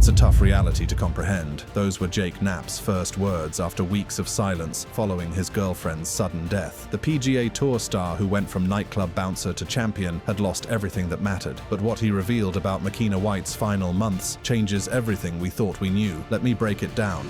It's a tough reality to comprehend. Those were Jake Knapp's first words after weeks of silence following his girlfriend's sudden death. The PGA Tour star who went from nightclub bouncer to champion had lost everything that mattered. But what he revealed about Makena White's final months changes everything we thought we knew. Let me break it down.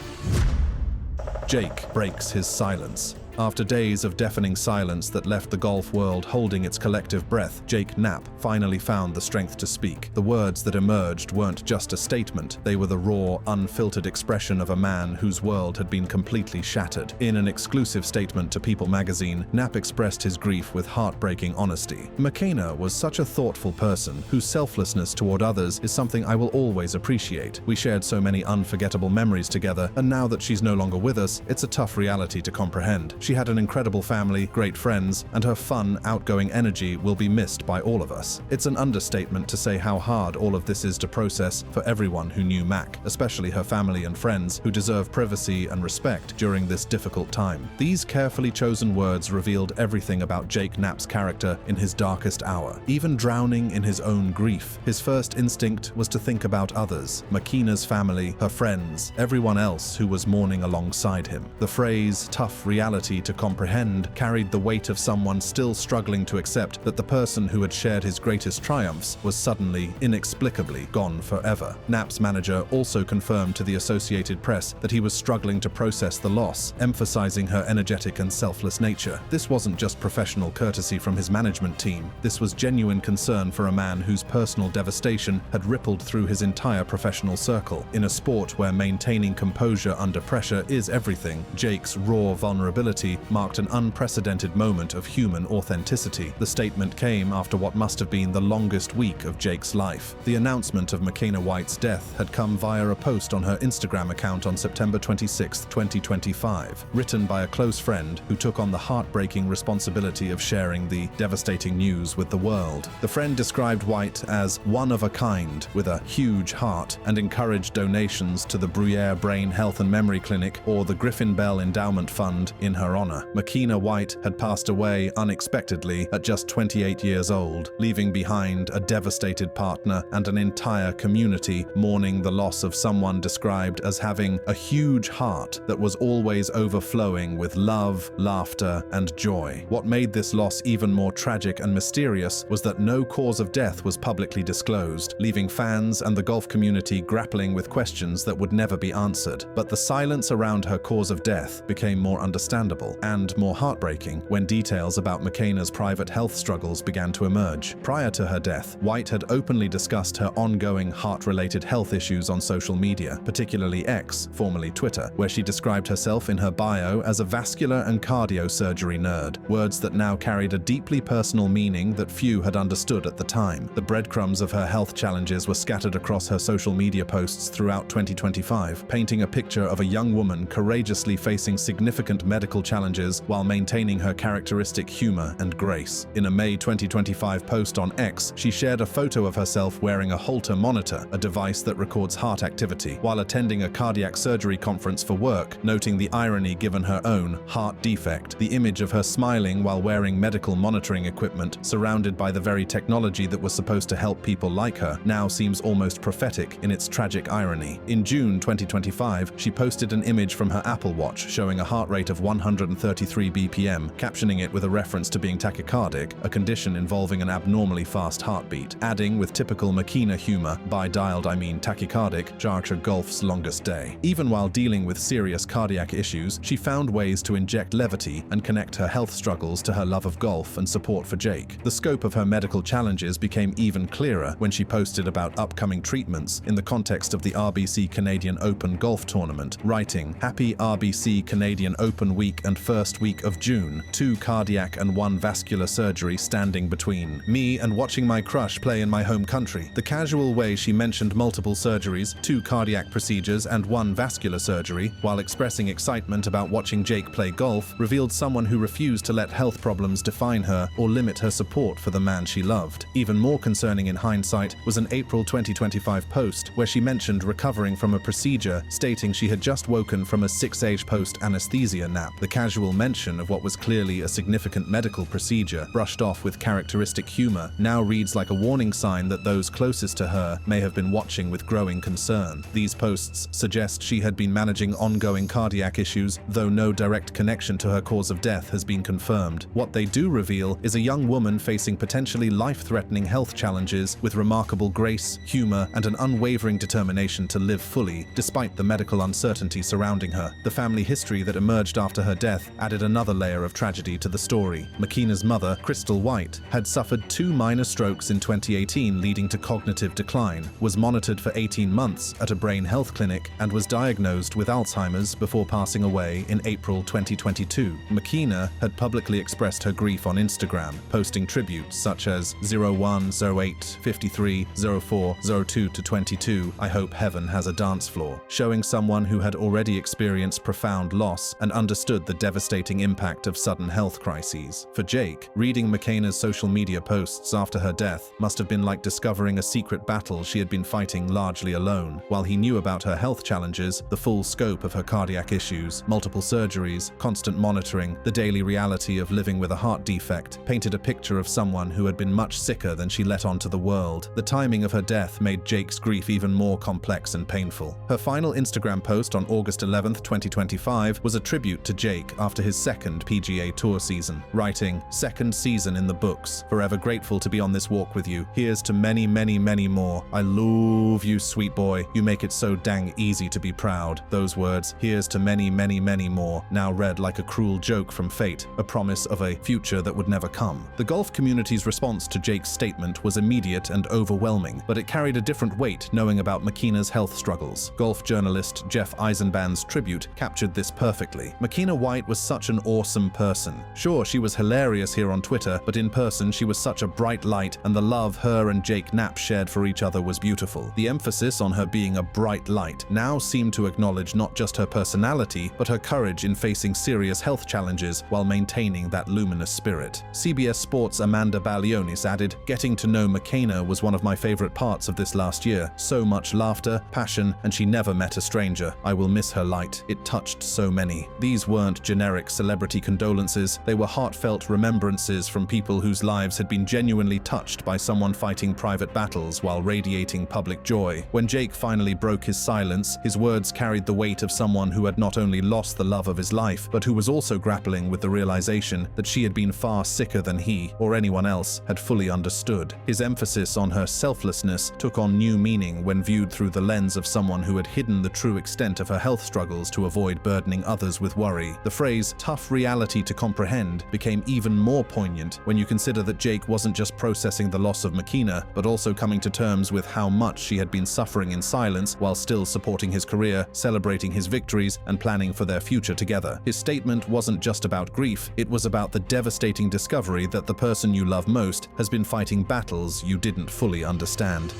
Jake breaks his silence. After days of deafening silence that left the golf world holding its collective breath, Jake Knapp finally found the strength to speak. The words that emerged weren't just a statement, they were the raw, unfiltered expression of a man whose world had been completely shattered. In an exclusive statement to People magazine, Knapp expressed his grief with heartbreaking honesty. "Makena was such a thoughtful person whose selflessness toward others is something I will always appreciate. We shared so many unforgettable memories together, and now that she's no longer with us, it's a tough reality to comprehend. She had an incredible family, great friends, and her fun, outgoing energy will be missed by all of us. It's an understatement to say how hard all of this is to process for everyone who knew Mac, especially her family and friends who deserve privacy and respect during this difficult time." These carefully chosen words revealed everything about Jake Knapp's character in his darkest hour. Even drowning in his own grief, his first instinct was to think about others, Makena's family, her friends, everyone else who was mourning alongside him. The phrase, "tough reality to comprehend," carried the weight of someone still struggling to accept that the person who had shared his greatest triumphs was suddenly, inexplicably gone forever. Knapp's manager also confirmed to the Associated Press that he was struggling to process the loss, emphasizing her energetic and selfless nature. This wasn't just professional courtesy from his management team. This was genuine concern for a man whose personal devastation had rippled through his entire professional circle. In a sport where maintaining composure under pressure is everything, Jake's raw vulnerability marked an unprecedented moment of human authenticity. The statement came after what must have been the longest week of Jake's life. The announcement of Makena White's death had come via a post on her Instagram account on September 26, 2025, written by a close friend who took on the heartbreaking responsibility of sharing the devastating news with the world. The friend described White as one of a kind, with a huge heart, and encouraged donations to the Bruyere Brain Health and Memory Clinic or the Griffin Bell Endowment Fund in her honor. Makena White had passed away unexpectedly at just 28 years old, leaving behind a devastated partner and an entire community mourning the loss of someone described as having a huge heart that was always overflowing with love, laughter, and joy. What made this loss even more tragic and mysterious was that no cause of death was publicly disclosed, leaving fans and the golf community grappling with questions that would never be answered. But the silence around her cause of death became more understandable and more heartbreaking when details about Makena's private health struggles began to emerge. Prior to her death, White had openly discussed her ongoing heart-related health issues on social media, particularly X, formerly Twitter, where she described herself in her bio as a vascular and cardiosurgery nerd, words that now carried a deeply personal meaning that few had understood at the time. The breadcrumbs of her health challenges were scattered across her social media posts throughout 2025, painting a picture of a young woman courageously facing significant medical challenges while maintaining her characteristic humor and grace. In a May 2025 post on X, she shared a photo of herself wearing a Holter monitor, a device that records heart activity, while attending a cardiac surgery conference for work, noting the irony given her own heart defect. The image of her smiling while wearing medical monitoring equipment, surrounded by the very technology that was supposed to help people like her, now seems almost prophetic in its tragic irony. In June 2025, she posted an image from her Apple Watch showing a heart rate of 133 BPM, captioning it with a reference to being tachycardic, a condition involving an abnormally fast heartbeat, adding with typical Makena humor, "By dialed I mean tachycardic, Jarkshire Golf's longest day." Even while dealing with serious cardiac issues, she found ways to inject levity and connect her health struggles to her love of golf and support for Jake. The scope of her medical challenges became even clearer when she posted about upcoming treatments in the context of the RBC Canadian Open Golf Tournament, writing, "Happy RBC Canadian Open week and first week of June, 2 cardiac and 1 vascular surgery standing between me and watching my crush play in my home country." The casual way she mentioned multiple surgeries, 2 cardiac procedures and 1 vascular surgery, while expressing excitement about watching Jake play golf, revealed someone who refused to let health problems define her or limit her support for the man she loved. Even more concerning in hindsight was an April 2025 post where she mentioned recovering from a procedure, stating she had just woken from a 6-age post-anesthesia nap. The casual mention of what was clearly a significant medical procedure, brushed off with characteristic humor, now reads like a warning sign that those closest to her may have been watching with growing concern. These posts suggest she had been managing ongoing cardiac issues, though no direct connection to her cause of death has been confirmed. What they do reveal is a young woman facing potentially life-threatening health challenges with remarkable grace, humor, and an unwavering determination to live fully, despite the medical uncertainty surrounding her. The family history that emerged after her death added another layer of tragedy to the story. Makena's mother, Crystal White, had suffered 2 minor strokes in 2018, leading to cognitive decline, was monitored for 18 months at a brain health clinic, and was diagnosed with Alzheimer's before passing away in April 2022. Makena had publicly expressed her grief on Instagram, posting tributes such as 01, 08, 53, 04, 02 to 22, I hope heaven has a dance floor, showing someone who had already experienced profound loss and understood the devastating impact of sudden health crises. For Jake, reading Makena's social media posts after her death must have been like discovering a secret battle she had been fighting largely alone. While he knew about her health challenges, the full scope of her cardiac issues, multiple surgeries, constant monitoring, the daily reality of living with a heart defect, painted a picture of someone who had been much sicker than she let onto the world. The timing of her death made Jake's grief even more complex and painful. Her final Instagram post on August 11, 2025 was a tribute to Jake after his second PGA Tour season, writing, "Second season in the books. Forever grateful to be on this walk with you. Here's to many, many, many more. I love you, sweet boy. You make it so dang easy to be proud." Those words, "Here's to many, many, many more," now read like a cruel joke from fate, a promise of a future that would never come. The golf community's response to Jake's statement was immediate and overwhelming, but it carried a different weight knowing about Makena's health struggles. Golf journalist Jeff Eisenbahn's tribute captured this perfectly. Makena White was such an awesome person. Sure, she was hilarious here on Twitter, but in person she was such a bright light, and the love her and Jake Knapp shared for each other was beautiful. The emphasis on her being a bright light now seemed to acknowledge not just her personality, but her courage in facing serious health challenges while maintaining that luminous spirit. CBS Sports' Amanda Balionis added, "Getting to know Makena was one of my favorite parts of this last year. So much laughter, passion, and she never met a stranger. I will miss her light. It touched so many." These weren't generic celebrity condolences, they were heartfelt remembrances from people whose lives had been genuinely touched by someone fighting private battles while radiating public joy. When Jake finally broke his silence, his words carried the weight of someone who had not only lost the love of his life, but who was also grappling with the realization that she had been far sicker than he, or anyone else, had fully understood. His emphasis on her selflessness took on new meaning when viewed through the lens of someone who had hidden the true extent of her health struggles to avoid burdening others with worry. The phrase, "tough reality to comprehend," became even more poignant when you consider that Jake wasn't just processing the loss of Makena, but also coming to terms with how much she had been suffering in silence while still supporting his career, celebrating his victories, and planning for their future together. His statement wasn't just about grief, it was about the devastating discovery that the person you love most has been fighting battles you didn't fully understand.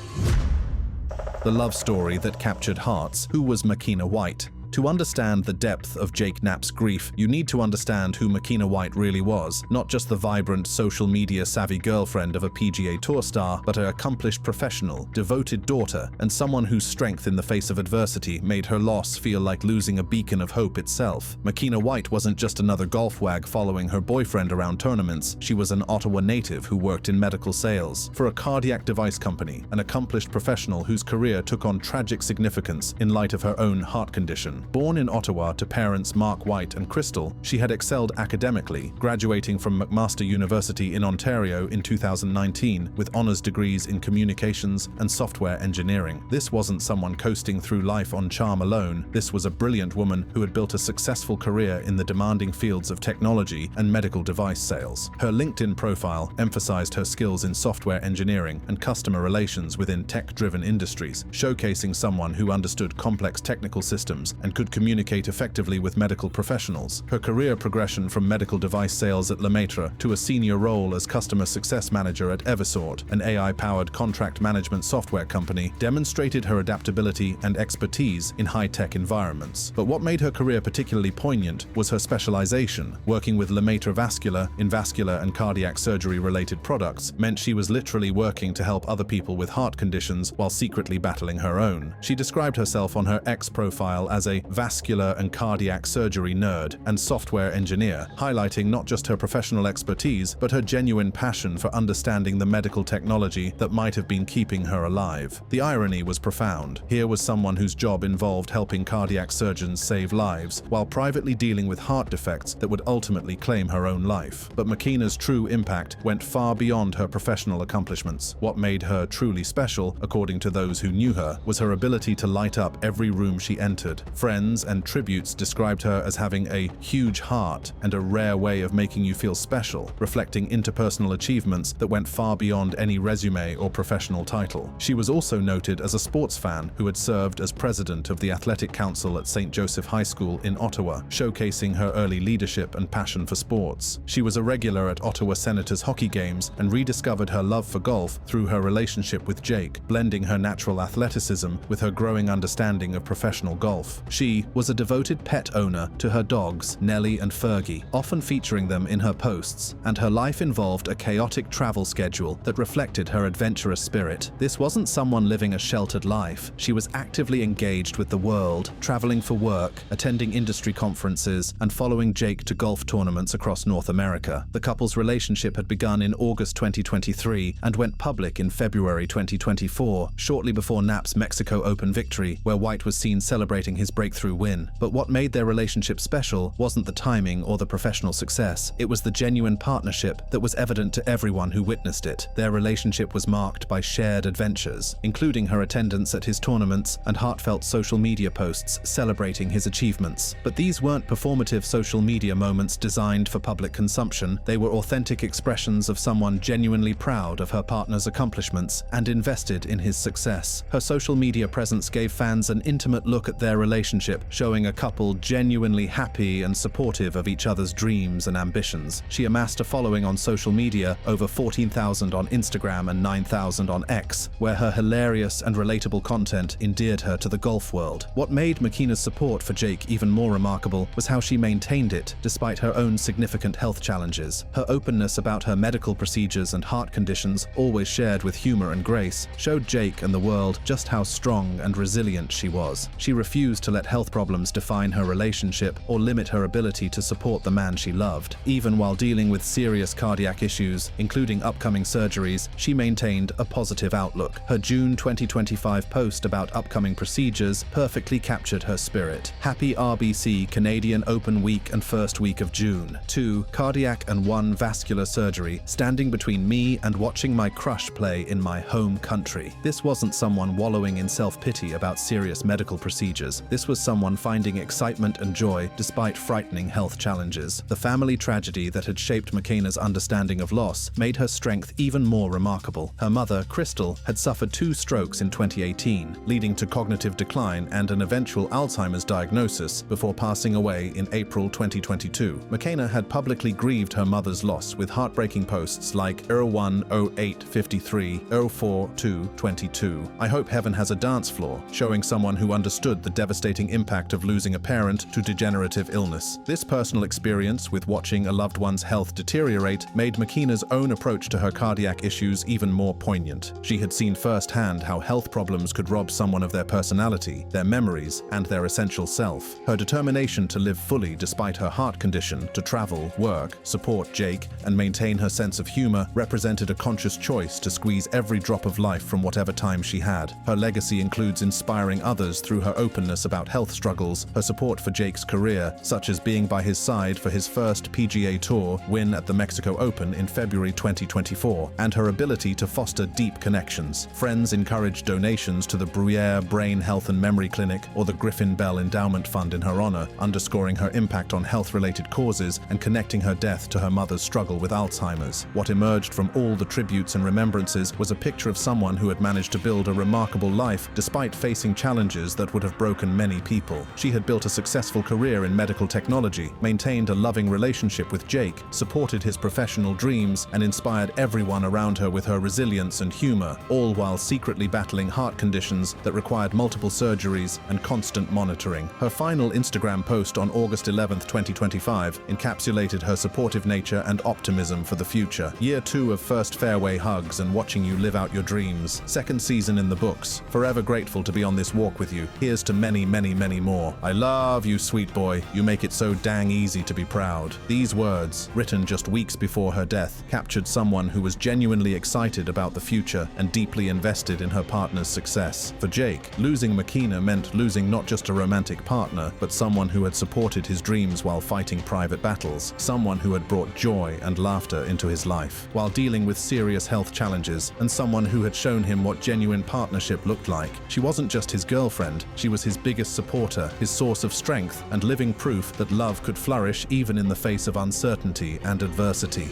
The love story that captured hearts. Who was Makena White? To understand the depth of Jake Knapp's grief, you need to understand who Makena White really was, not just the vibrant, social media-savvy girlfriend of a PGA Tour star, but an accomplished professional, devoted daughter, and someone whose strength in the face of adversity made her loss feel like losing a beacon of hope itself. Makena White wasn't just another golf wag following her boyfriend around tournaments, she was an Ottawa native who worked in medical sales for a cardiac device company, an accomplished professional whose career took on tragic significance in light of her own heart condition. Born in Ottawa to parents Mark White and Crystal, she had excelled academically, graduating from McMaster University in Ontario in 2019 with honors degrees in communications and software engineering. This wasn't someone coasting through life on charm alone. This was a brilliant woman who had built a successful career in the demanding fields of technology and medical device sales. Her LinkedIn profile emphasized her skills in software engineering and customer relations within tech-driven industries, showcasing someone who understood complex technical systems and could communicate effectively with medical professionals. Her career progression from medical device sales at Lemaitre to a senior role as customer success manager at Eversort, an AI-powered contract management software company, demonstrated her adaptability and expertise in high-tech environments. But what made her career particularly poignant was her specialization. Working with Lemaitre Vascular in vascular and cardiac surgery-related products meant she was literally working to help other people with heart conditions while secretly battling her own. She described herself on her X profile as a a vascular and cardiac surgery nerd and software engineer, highlighting not just her professional expertise, but her genuine passion for understanding the medical technology that might have been keeping her alive. The irony was profound. Here was someone whose job involved helping cardiac surgeons save lives, while privately dealing with heart defects that would ultimately claim her own life. But Makena's true impact went far beyond her professional accomplishments. What made her truly special, according to those who knew her, was her ability to light up every room she entered. Friends and tributes described her as having a huge heart and a rare way of making you feel special, reflecting interpersonal achievements that went far beyond any resume or professional title. She was also noted as a sports fan who had served as president of the Athletic Council at St. Joseph High School in Ottawa, showcasing her early leadership and passion for sports. She was a regular at Ottawa Senators hockey games and rediscovered her love for golf through her relationship with Jake, blending her natural athleticism with her growing understanding of professional golf. She was a devoted pet owner to her dogs, Nellie and Fergie, often featuring them in her posts, and her life involved a chaotic travel schedule that reflected her adventurous spirit. This wasn't someone living a sheltered life. She was actively engaged with the world, traveling for work, attending industry conferences, and following Jake to golf tournaments across North America. The couple's relationship had begun in August 2023 and went public in February 2024, shortly before Knapp's Mexico Open victory, where White was seen celebrating his breakthrough win. But what made their relationship special wasn't the timing or the professional success. It was the genuine partnership that was evident to everyone who witnessed it. Their relationship was marked by shared adventures, including her attendance at his tournaments and heartfelt social media posts celebrating his achievements. But these weren't performative social media moments designed for public consumption. They were authentic expressions of someone genuinely proud of her partner's accomplishments and invested in his success. Her social media presence gave fans an intimate look at their relationship, showing a couple genuinely happy and supportive of each other's dreams and ambitions. She amassed a following on social media, over 14,000 on Instagram and 9,000 on X, where her hilarious and relatable content endeared her to the golf world. What made Makena's support for Jake even more remarkable was how she maintained it despite her own significant health challenges. Her openness about her medical procedures and heart conditions, always shared with humor and grace, showed Jake and the world just how strong and resilient she was. She refused to let health problems define her relationship or limit her ability to support the man she loved. Even while dealing with serious cardiac issues, including upcoming surgeries, she maintained a positive outlook. Her June 2025 post about upcoming procedures perfectly captured her spirit. Happy RBC Canadian Open week and first week of June. 2 cardiac and 1 vascular surgery, standing between me and watching my crush play in my home country. This wasn't someone wallowing in self-pity about serious medical procedures. This was someone finding excitement and joy despite frightening health challenges. The family tragedy that had shaped Makena's understanding of loss made her strength even more remarkable. Her mother, Crystal, had suffered 2 strokes in 2018, leading to cognitive decline and an eventual Alzheimer's diagnosis before passing away in April 2022. Makena had publicly grieved her mother's loss with heartbreaking posts like 010853 04222. I hope heaven has a dance floor, showing someone who understood the devastating impact of losing a parent to degenerative illness. This personal experience with watching a loved one's health deteriorate made Makena's own approach to her cardiac issues even more poignant. She had seen firsthand how health problems could rob someone of their personality, their memories, and their essential self. Her determination to live fully despite her heart condition, to travel, work, support Jake, and maintain her sense of humor represented a conscious choice to squeeze every drop of life from whatever time she had. Her legacy includes inspiring others through her openness about health struggles, her support for Jake's career, such as being by his side for his first PGA Tour win at the Mexico Open in February 2024, and her ability to foster deep connections. Friends encouraged donations to the Bruyere Brain Health and Memory Clinic or the Griffin Bell Endowment Fund in her honor, underscoring her impact on health-related causes and connecting her death to her mother's struggle with Alzheimer's. What emerged from all the tributes and remembrances was a picture of someone who had managed to build a remarkable life despite facing challenges that would have broken many people. She had built a successful career in medical technology, maintained a loving relationship with Jake, supported his professional dreams, and inspired everyone around her with her resilience and humor, all while secretly battling heart conditions that required multiple surgeries and constant monitoring. Her final Instagram post on August 11, 2025, encapsulated her supportive nature and optimism for the future. Year 2 of first fairway hugs and watching you live out your dreams. Second season in the books. Forever grateful to be on this walk with you. Here's to many, many many, many more. I love you, sweet boy. You make it so dang easy to be proud. These words, written just weeks before her death, captured someone who was genuinely excited about the future and deeply invested in her partner's success. For Jake, losing Makena meant losing not just a romantic partner, but someone who had supported his dreams while fighting private battles, someone who had brought joy and laughter into his life, while dealing with serious health challenges, and someone who had shown him what genuine partnership looked like. She wasn't just his girlfriend, she was his biggest supporter, his source of strength, and living proof that love could flourish even in the face of uncertainty and adversity.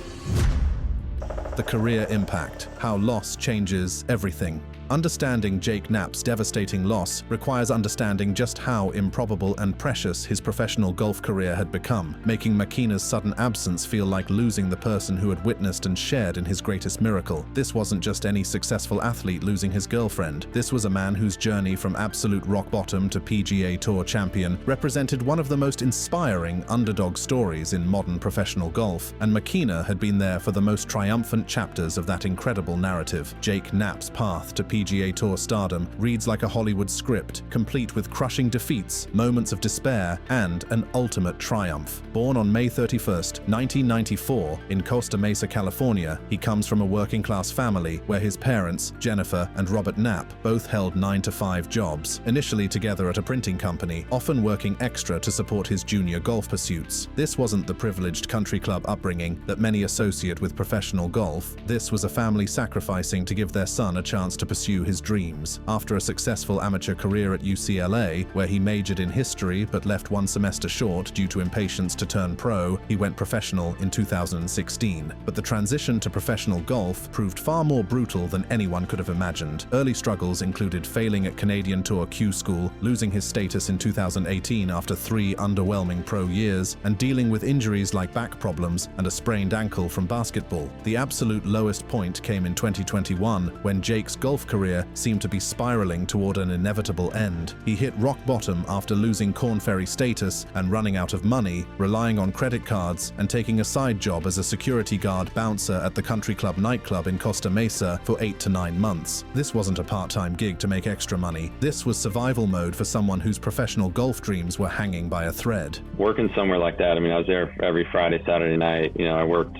The career impact, how loss changes everything. Understanding Jake Knapp's devastating loss requires understanding just how improbable and precious his professional golf career had become, making Makena's sudden absence feel like losing the person who had witnessed and shared in his greatest miracle. This wasn't just any successful athlete losing his girlfriend. This was a man whose journey from absolute rock bottom to PGA Tour champion represented one of the most inspiring underdog stories in modern professional golf, and Makena had been there for the most triumphant chapters of that incredible narrative. Jake Knapp's path to PGA Tour stardom reads like a Hollywood script, complete with crushing defeats, moments of despair, and an ultimate triumph. Born on May 31st, 1994, in Costa Mesa, California, he comes from a working-class family where his parents, Jennifer and Robert Knapp, both held 9-to-5 jobs, initially together at a printing company, often working extra to support his junior golf pursuits. This wasn't the privileged country club upbringing that many associate with professional golf. This was a family sacrificing to give their son a chance to pursue his dreams. After a successful amateur career at UCLA, where he majored in history but left one semester short due to impatience to turn pro, he went professional in 2016. But the transition to professional golf proved far more brutal than anyone could have imagined. Early struggles included failing at Canadian Tour Q School, losing his status in 2018 after 3 underwhelming pro years, and dealing with injuries like back problems and a sprained ankle from basketball. The absolute lowest point came in 2021, when Jake's golf career seemed to be spiraling toward an inevitable end. He hit rock bottom after losing Korn Ferry status and running out of money, relying on credit cards, and taking a side job as a security guard bouncer at the Country Club nightclub in Costa Mesa for 8 to 9 months. This wasn't a part-time gig to make extra money. This was survival mode for someone whose professional golf dreams were hanging by a thread. Working somewhere like that, I mean, I was there every Friday, Saturday night. You know, I worked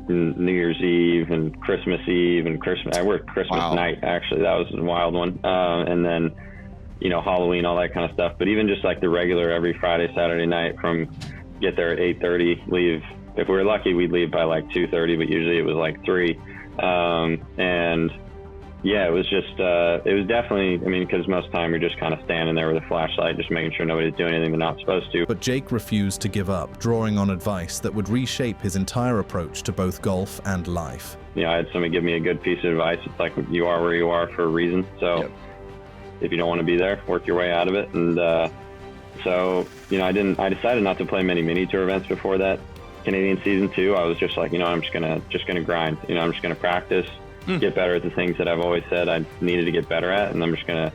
New Year's Eve and Christmas Eve and I worked Christmas night, actually. That was a wild one. And then, you know, Halloween, all that kind of stuff. But even just like the regular every Friday, Saturday night, from get there at 8:30, leave. If we were lucky, we'd leave by like 2:30, but usually it was like 3. And yeah, it was just, it was definitely, I mean, because most of the time you're just kind of standing there with a flashlight, just making sure nobody's doing anything they're not supposed to. But Jake refused to give up, drawing on advice that would reshape his entire approach to both golf and life. You know, I had somebody give me a good piece of advice. It's like, you are where you are for a reason. So if you don't want to be there, work your way out of it. And so, you know, I decided not to play many mini tour events before that Canadian season too. I was just like, you know, I'm just gonna grind. You know, I'm just gonna practice, get better at the things that I've always said I needed to get better at, and I'm just gonna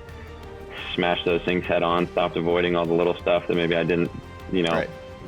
smash those things head on. Stop avoiding all the little stuff that maybe I didn't, you know,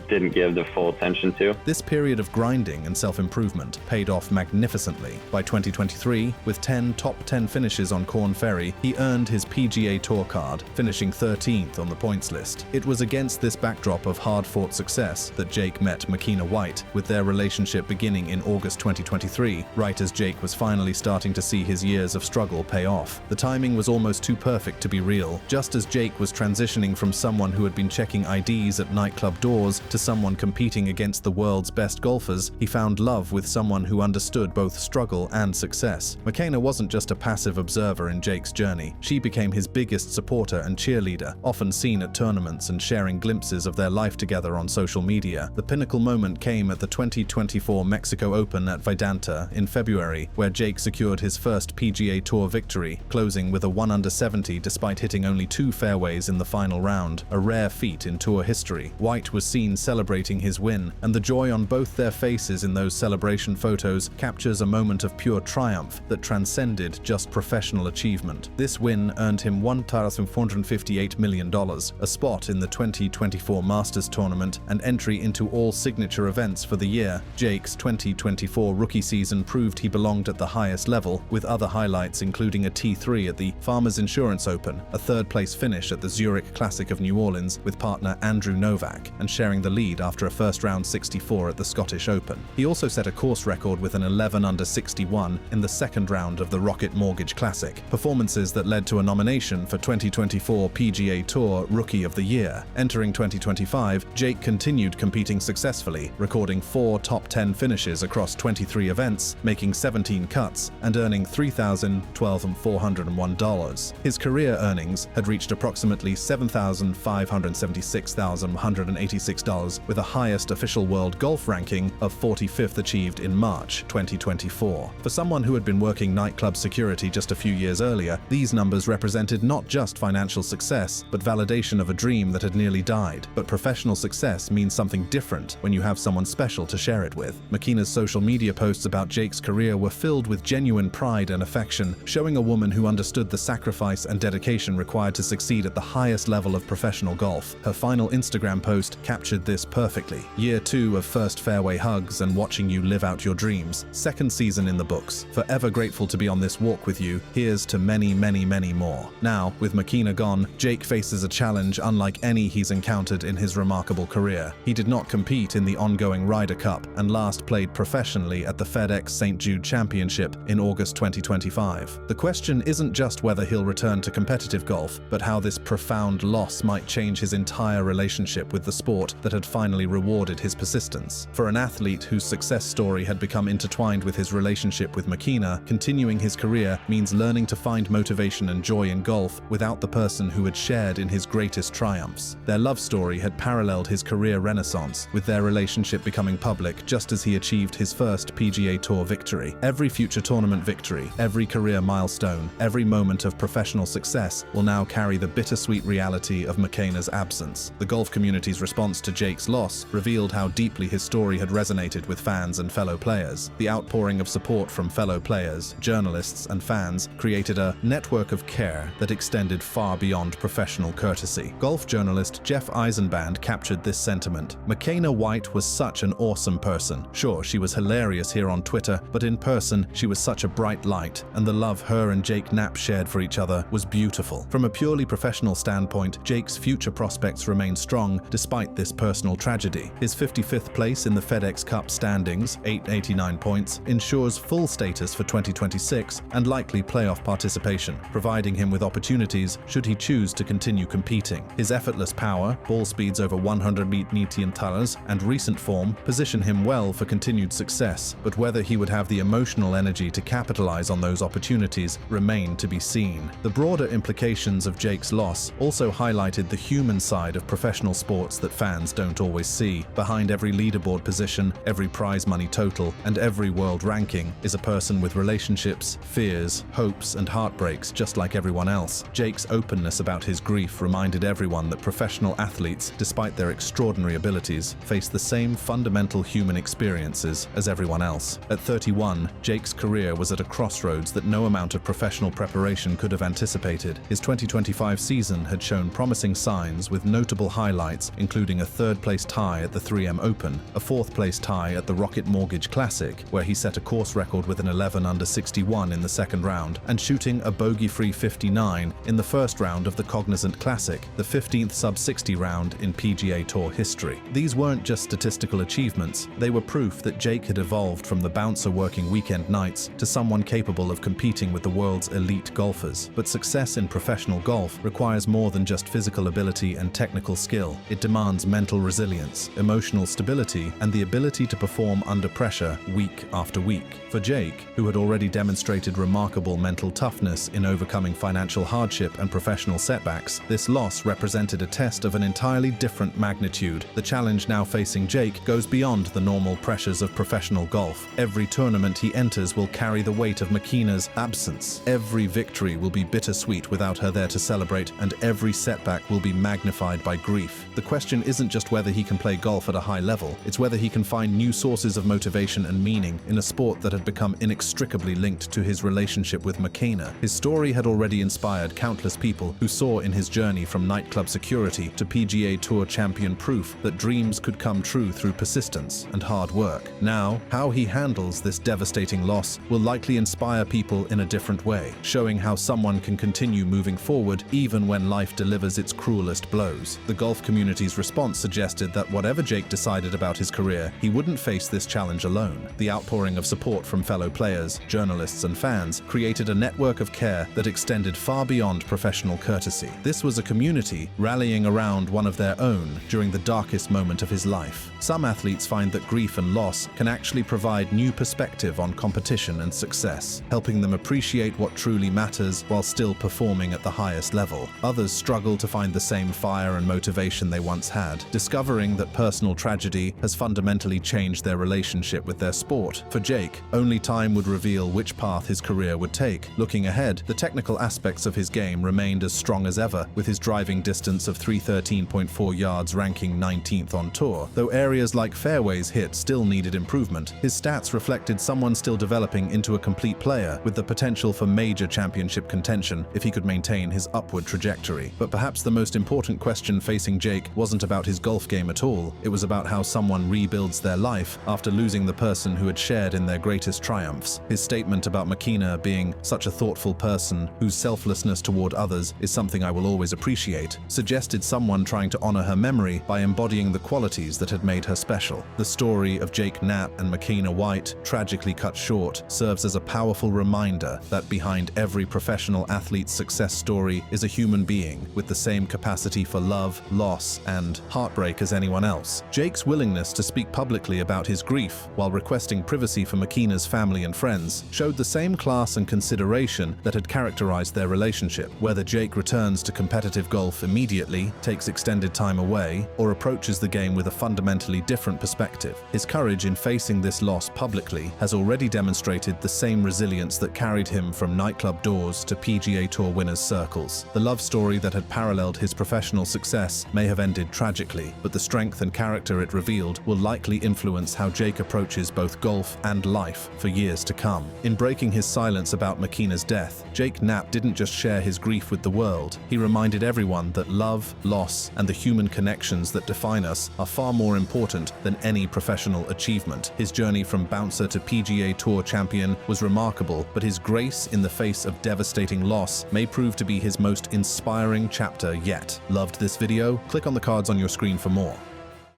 didn't give the full attention to. This period of grinding and self-improvement paid off magnificently. By 2023, with 10 top 10 finishes on Korn Ferry, he earned his PGA Tour card, finishing 13th on the points list. It was against this backdrop of hard-fought success that Jake met Makena White, with their relationship beginning in August 2023, right as Jake was finally starting to see his years of struggle pay off. The timing was almost too perfect to be real. Just as Jake was transitioning from someone who had been checking IDs at nightclub doors to someone competing against the world's best golfers, he found love with someone who understood both struggle and success. Makena wasn't just a passive observer in Jake's journey. She became his biggest supporter and cheerleader, often seen at tournaments and sharing glimpses of their life together on social media. The pinnacle moment came at the 2024 Mexico Open at Vidanta in February, where Jake secured his first PGA Tour victory, closing with a 1-under-70 despite hitting only 2 fairways in the final round, a rare feat in tour history. White was seen celebrating his win, and the joy on both their faces in those celebration photos captures a moment of pure triumph that transcended just professional achievement. This win earned him $1,458 million, a spot in the 2024 Masters tournament, and entry into all signature events for the year. Jake's 2024 rookie season proved he belonged at the highest level, with other highlights including a T3 at the Farmers Insurance Open, a third-place finish at the Zurich Classic of New Orleans with partner Andrew Novak, and sharing the lead after a first-round 64 at the Scottish Open. He also set a course record with an 11 under 61 in the second round of the Rocket Mortgage Classic, performances that led to a nomination for 2024 PGA Tour Rookie of the Year. Entering 2025, Jake continued competing successfully, recording 4 top 10 finishes across 23 events, making 17 cuts, and earning $3,012,401. His career earnings had reached approximately $7,576,186, with a highest official world golf ranking of 45th achieved in March 2024. For someone who had been working nightclub security just a few years earlier, these numbers represented not just financial success, but validation of a dream that had nearly died. But professional success means something different when you have someone special to share it with. Makena's social media posts about Jake's career were filled with genuine pride and affection, showing a woman who understood the sacrifice and dedication required to succeed at the highest level of professional golf. Her final Instagram post captured this perfectly. Year 2 of first fairway hugs and watching you live out your dreams. Second season in the books. Forever grateful to be on this walk with you. Here's to many, many, many more. Now, with Makena gone, Jake faces a challenge unlike any he's encountered in his remarkable career. He did not compete in the ongoing Ryder Cup and last played professionally at the FedEx St. Jude Championship in August 2025. The question isn't just whether he'll return to competitive golf, but how this profound loss might change his entire relationship with the sport that had finally rewarded his persistence. For an athlete whose success story had become intertwined with his relationship with Makena, continuing his career means learning to find motivation and joy in golf without the person who had shared in his greatest triumphs. Their love story had paralleled his career renaissance, with their relationship becoming public just as he achieved his first PGA Tour victory. Every future tournament victory, every career milestone, every moment of professional success will now carry the bittersweet reality of Makena's absence. The golf community's response to Jake's loss revealed how deeply his story had resonated with fans and fellow players. The outpouring of support from fellow players, journalists, and fans created a network of care that extended far beyond professional courtesy. Golf journalist Jeff Eisenband captured this sentiment. Makena White was such an awesome person. Sure, she was hilarious here on Twitter, but in person, she was such a bright light, and the love her and Jake Knapp shared for each other was beautiful. From a purely professional standpoint, Jake's future prospects remain strong despite this personal tragedy. His 55th place in the FedEx Cup standings, 889 points, ensures full status for 2026 and likely playoff participation, providing him with opportunities should he choose to continue competing. His effortless power, ball speeds over 100 mph, and recent form position him well for continued success, but whether he would have the emotional energy to capitalize on those opportunities remain to be seen. The broader implications of Jake's loss also highlighted the human side of professional sports that fans don't always see. Behind every leaderboard position, every prize money total, and every world ranking is a person with relationships, fears, hopes, and heartbreaks just like everyone else. Jake's openness about his grief reminded everyone that professional athletes, despite their extraordinary abilities, face the same fundamental human experiences as everyone else. At 31, Jake's career was at a crossroads that no amount of professional preparation could have anticipated. His 2025 season had shown promising signs with notable highlights including a third-place tie at the 3M Open, a fourth-place tie at the Rocket Mortgage Classic, where he set a course record with an 11 under 61 in the second round, and shooting a bogey-free 59 in the first round of the Cognizant Classic, the 15th sub-60 round in PGA Tour history. These weren't just statistical achievements, they were proof that Jake had evolved from the bouncer working weekend nights to someone capable of competing with the world's elite golfers. But success in professional golf requires more than just physical ability and technical skill. It demands mental resilience, emotional stability, and the ability to perform under pressure week after week. For Jake, who had already demonstrated remarkable mental toughness in overcoming financial hardship and professional setbacks, this loss represented a test of an entirely different magnitude. The challenge now facing Jake goes beyond the normal pressures of professional golf. Every tournament he enters will carry the weight of Makena's absence. Every victory will be bittersweet without her there to celebrate, and every setback will be magnified by grief. The question isn't just whether he can play golf at a high level. It's whether he can find new sources of motivation and meaning in a sport that had become inextricably linked to his relationship with Makena. His story had already inspired countless people who saw in his journey from nightclub security to PGA Tour champion proof that dreams could come true through persistence and hard work. Now, how he handles this devastating loss will likely inspire people in a different way, showing how someone can continue moving forward even when life delivers its cruelest blows. The golf community's response suggested that whatever Jake decided about his career, he wouldn't face this challenge alone. The outpouring of support from fellow players, journalists, and fans created a network of care that extended far beyond professional courtesy. This was a community rallying around one of their own during the darkest moment of his life. Some athletes find that grief and loss can actually provide new perspective on competition and success, helping them appreciate what truly matters while still performing at the highest level. Others struggle to find the same fire and motivation they once had, discovering that personal tragedy has fundamentally changed their relationship with their sport. For Jake, only time would reveal which path his career would take. Looking ahead, the technical aspects of his game remained as strong as ever, with his driving distance of 313.4 yards ranking 19th on tour. Though areas like fairways hit still needed improvement, his stats reflected someone still developing into a complete player with the potential for major championship contention if he could maintain his upward trajectory. But perhaps the most important question facing Jake wasn't about his golf game at all. It was about how someone rebuilds their life after losing the person who had shared in their greatest triumphs. His statement about Makena being such a thoughtful person whose selflessness toward others is something I will always appreciate suggested someone trying to honor her memory by embodying the qualities that had made her special. The story of Jake Knapp and Makena White, tragically cut short, serves as a powerful reminder that behind every professional athlete's success story is a human being with the same capacity for love, loss, and heartbreak as anyone else. Jake's willingness to speak publicly about his grief while requesting privacy for Makena's family and friends showed the same class and consideration that had characterized their relationship. Whether Jake returns to competitive golf immediately, takes extended time away, or approaches the game with a fundamentally different perspective, his courage in facing this loss publicly has already demonstrated the same resilience that carried him from nightclub doors to PGA Tour winners' circles. The love story that had paralleled his professional success may have ended tragically, but the strength and character it revealed will likely influence how Jake approaches both golf and life for years to come. In breaking his silence about Makena's death, Jake Knapp didn't just share his grief with the world. He reminded everyone that love, loss, and the human connections that define us are far more important than any professional achievement. His journey from bouncer to PGA Tour champion was remarkable, but his grace in the face of devastating loss may prove to be his most inspiring chapter yet. Loved this video? Click on the cards on your screen for more.